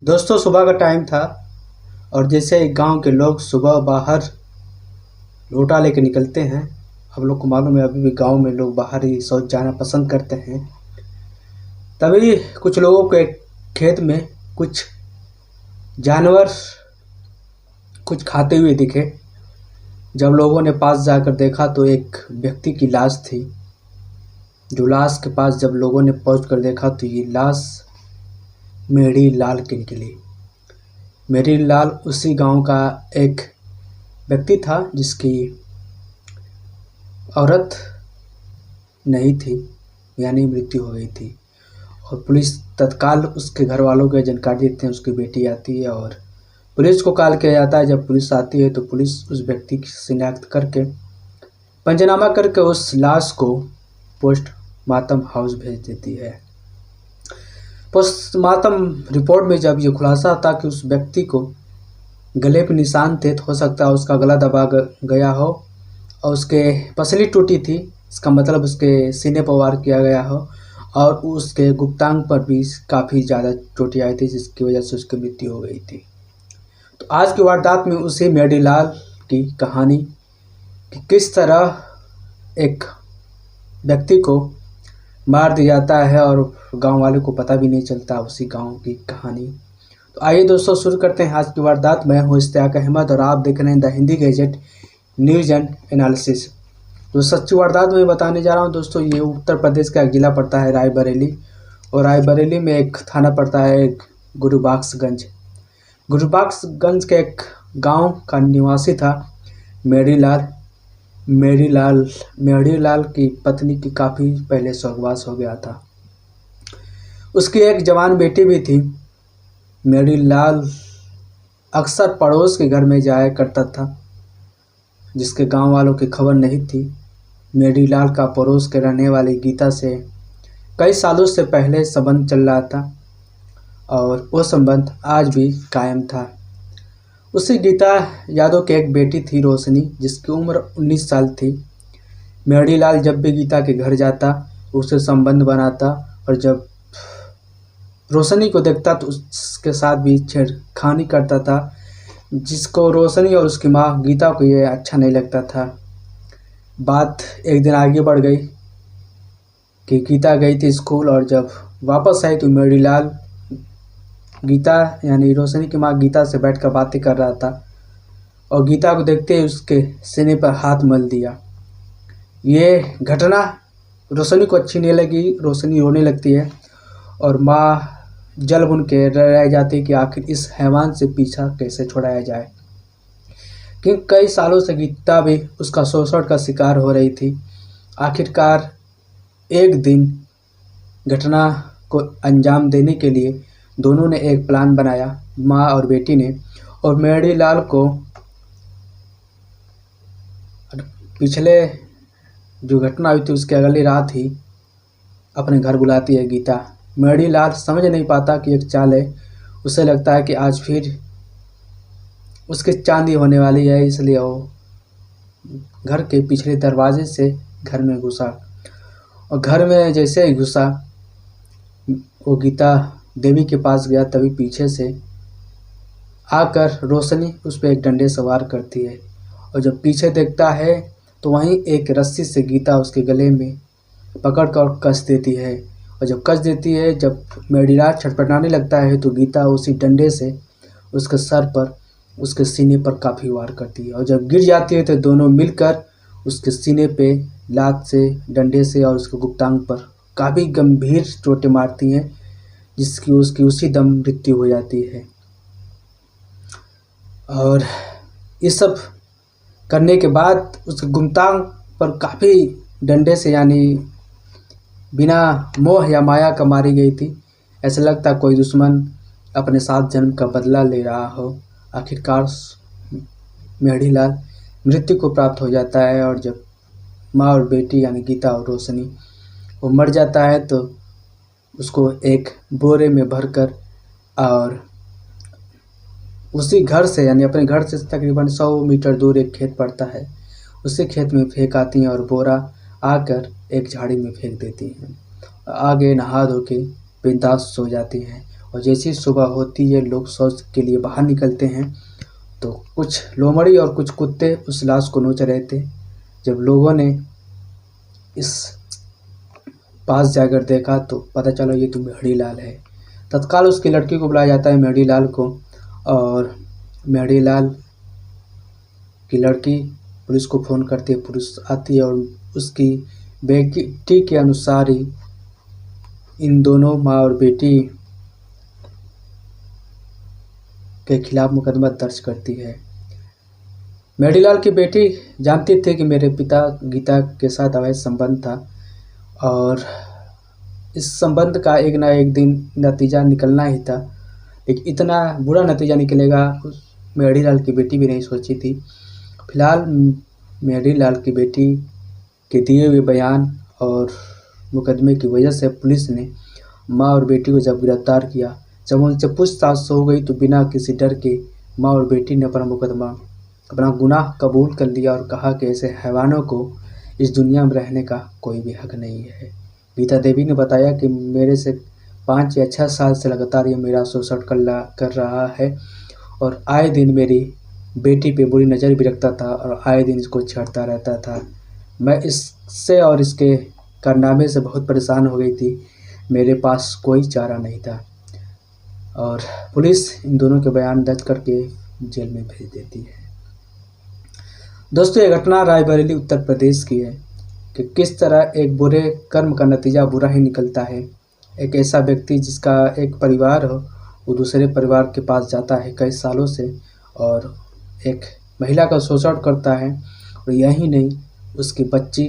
दोस्तों सुबह का टाइम था और जैसे गांव के लोग सुबह बाहर लोटा लेके निकलते हैं। हम लोग को मालूम है अभी भी गांव में लोग बाहर ही शौच जाना पसंद करते हैं। तभी कुछ लोगों के खेत में कुछ जानवर कुछ खाते हुए दिखे। जब लोगों ने पास जाकर देखा तो एक व्यक्ति की लाश थी। जो लाश के पास जब लोगों ने पहुंच कर देखा तो ये लाश मेरी लाल की निकली। मेरी लाल उसी गांव का एक व्यक्ति था जिसकी औरत नहीं थी, यानी मृत्यु हो गई थी। और पुलिस तत्काल उसके घर वालों को जानकारी देते हैं। उसकी बेटी आती है और पुलिस को कॉल किया जाता है। जब पुलिस आती है तो पुलिस उस व्यक्ति की शिनाख्त करके पंचनामा करके उस लाश को पोस्टमार्टम हाउस भेज देती है। पोस्टमार्टम रिपोर्ट में जब ये खुलासा आता कि उस व्यक्ति को गले पे निशान थे, तो हो सकता है उसका गला दबा गया हो और उसके पसली टूटी थी, इसका मतलब उसके सीने पर वार किया गया हो और उसके गुप्तांग पर भी काफ़ी ज़्यादा चोटें आई थी, जिसकी वजह से उसकी मृत्यु हो गई थी। तो आज की वारदात में उसी मेरीलाल की कहानी कि किस तरह एक व्यक्ति को मार दिया जाता है और गांव वाले को पता भी नहीं चलता, उसी गांव की कहानी। तो आइए दोस्तों शुरू करते हैं आज की वारदात। मैं हूँ इश्तियाक अहमद और आप देख रहे हैं the Hindi gadget news and analysis. जो सच्ची वारदात मैं बताने जा रहा हूँ दोस्तों, ये उत्तर प्रदेश का एक ज़िला पड़ता है रायबरेली, और रायबरेली में एक थाना पड़ता है गुरुबख्शगंज। गुरुबख्शगंज के एक गांव का निवासी था मेरीलाल। मेरीलाल की पत्नी की काफ़ी पहले स्वर्गवास हो गया था। उसकी एक जवान बेटी भी थी। मेरीलाल अक्सर पड़ोस के घर में जाया करता था, जिसके गांव वालों की खबर नहीं थी। मेरीलाल का पड़ोस के रहने वाली गीता से कई सालों से पहले संबंध चल रहा था और वो संबंध आज भी कायम था। उसी गीता यादव की एक बेटी थी रोशनी, जिसकी उम्र 19 साल थी। मेरीलाल जब भी गीता के घर जाता उससे संबंध बनाता और जब रोशनी को देखता तो उसके साथ भी छेड़खानी करता था, जिसको रोशनी और उसकी माँ गीता को ये अच्छा नहीं लगता था। बात एक दिन आगे बढ़ गई कि गीता गई थी स्कूल और जब वापस आई तो मेरीलाल गीता यानी रोशनी की माँ गीता से बैठकर बातें कर रहा था और गीता को देखते ही उसके सीने पर हाथ मल दिया। ये घटना रोशनी को अच्छी नहीं लगी। रोशनी रोने लगती है और माँ जल बुन के रह जाती है कि आखिर इस हैवान से पीछा कैसे छुड़ाया जाए, क्योंकि कई सालों से गीता भी उसका शोषण का शिकार हो रही थी। आखिरकार एक दिन घटना को अंजाम देने के लिए दोनों ने एक प्लान बनाया, माँ और बेटी ने। और मेरीलाल को पिछले जो घटना हुई थी उसके अगली रात ही अपने घर बुलाती है गीता। मेरीलाल समझ नहीं पाता कि एक चाल है। उसे लगता है कि आज फिर उसकी चांदी होने वाली है, इसलिए वो घर के पिछले दरवाजे से घर में घुसा और घर में जैसे ही घुसा वो गीता देवी के पास गया, तभी पीछे से आकर रोशनी उस पर एक डंडे से वार करती है और जब पीछे देखता है तो वहीं एक रस्सी से गीता उसके गले में पकड़ कर कस देती है। और जब कस देती है, जब मेरीलाल छटपटाने लगता है तो गीता उसी डंडे से उसके सर पर, उसके सीने पर काफ़ी वार करती है और जब गिर जाती है तो दोनों मिलकर उसके सीने पे लात से, डंडे से और उसके गुप्तांग पर काफ़ी गंभीर चोटें मारती हैं, जिसकी उसकी उसी दम मृत्यु हो जाती है। और इस सब करने के बाद उसके गुप्तांग पर काफ़ी डंडे से, यानी बिना मोह या माया का मारी गई थी। ऐसा लगता कोई दुश्मन अपने 7 जन्म का बदला ले रहा हो। आखिरकार मेरीलाल मृत्यु को प्राप्त हो जाता है और जब माँ और बेटी यानी गीता और रोशनी वो मर जाता है तो उसको एक बोरे में भरकर और उसी घर से, यानी अपने घर से तकरीबन 100 मीटर दूर एक खेत पड़ता है, उसी खेत में फेंक आती हैं और बोरा आकर एक झाड़ी में फेंक देती हैं। आगे नहा धो के बिंदास सो जाती हैं। और जैसी सुबह होती है लोग शौच के लिए बाहर निकलते हैं तो कुछ लोमड़ी और कुछ कुत्ते उस लाश को नोच रहे थे। जब लोगों ने इस पास जाकर देखा तो पता चला ये तो मेहड़ीलाल है। तत्काल उसकी लड़की को बुलाया जाता है, मेहड़ीलाल को, और मेहड़ीलाल की लड़की पुलिस को फ़ोन करती है। पुलिस आती है और उसकी बेटी के अनुसार ही इन दोनों माँ और बेटी के खिलाफ मुकदमा दर्ज करती है। मेहड़ीलाल की बेटी जानती थी कि मेरे पिता गीता के साथ अवैध संबंध था और इस संबंध का एक ना एक दिन नतीजा निकलना ही था, लेकिन इतना बुरा नतीजा निकलेगा मेहड़ीलाल की बेटी भी नहीं सोची थी। फिलहाल मेहड़ीलाल की बेटी के दिए हुए बयान और मुकदमे की वजह से पुलिस ने माँ और बेटी को जब गिरफ्तार किया, जब उनसे पूछताछ हो गई तो बिना किसी डर के माँ और बेटी ने अपना गुनाह कबूल कर लिया और कहा कि ऐसे हैवानों को इस दुनिया में रहने का कोई भी हक नहीं है। गीता देवी ने बताया कि मेरे से 5 या 6 साल से लगातार ये मेरा शोषण कर रहा है और आए दिन मेरी बेटी पे बुरी नज़र भी रखता था और आए दिन इसको छेड़ता रहता था। मैं इससे और इसके कारनामे से बहुत परेशान हो गई थी। मेरे पास कोई चारा नहीं था और पुलिस इन दोनों के बयान दर्ज करके जेल में भेज देती है। दोस्तों, ये घटना रायबरेली उत्तर प्रदेश की है कि किस तरह एक बुरे कर्म का नतीजा बुरा ही निकलता है। एक ऐसा व्यक्ति जिसका एक परिवार हो वो दूसरे परिवार के पास जाता है कई सालों से और एक महिला का शोषण करता है और यही नहीं उसकी बच्ची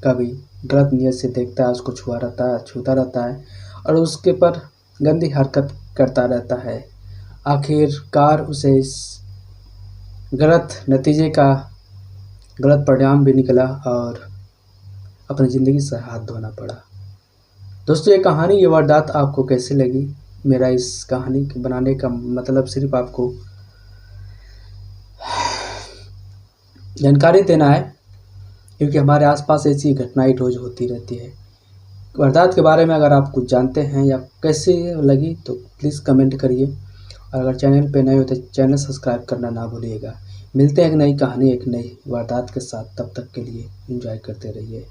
का भी गलत नियत से देखता है, उसको छूता रहता है और उसके पर गंदी हरकत करता रहता है। आखिरकार उसे इस गलत नतीजे का गलत परिणाम भी निकला और अपनी ज़िंदगी से हाथ धोना पड़ा। दोस्तों, ये कहानी, ये वारदात आपको कैसी लगी? मेरा इस कहानी के बनाने का मतलब सिर्फ आपको जानकारी देना है, क्योंकि हमारे आसपास ऐसी घटनाएं रोज़ होती रहती है। वारदात के बारे में अगर आप कुछ जानते हैं या कैसे लगी तो प्लीज़ कमेंट करिए और अगर चैनल पे नए हो तो चैनल सब्सक्राइब करना ना भूलिएगा। मिलते हैं एक नई कहानी, एक नई वारदात के साथ। तब तक के लिए एंजॉय करते रहिए।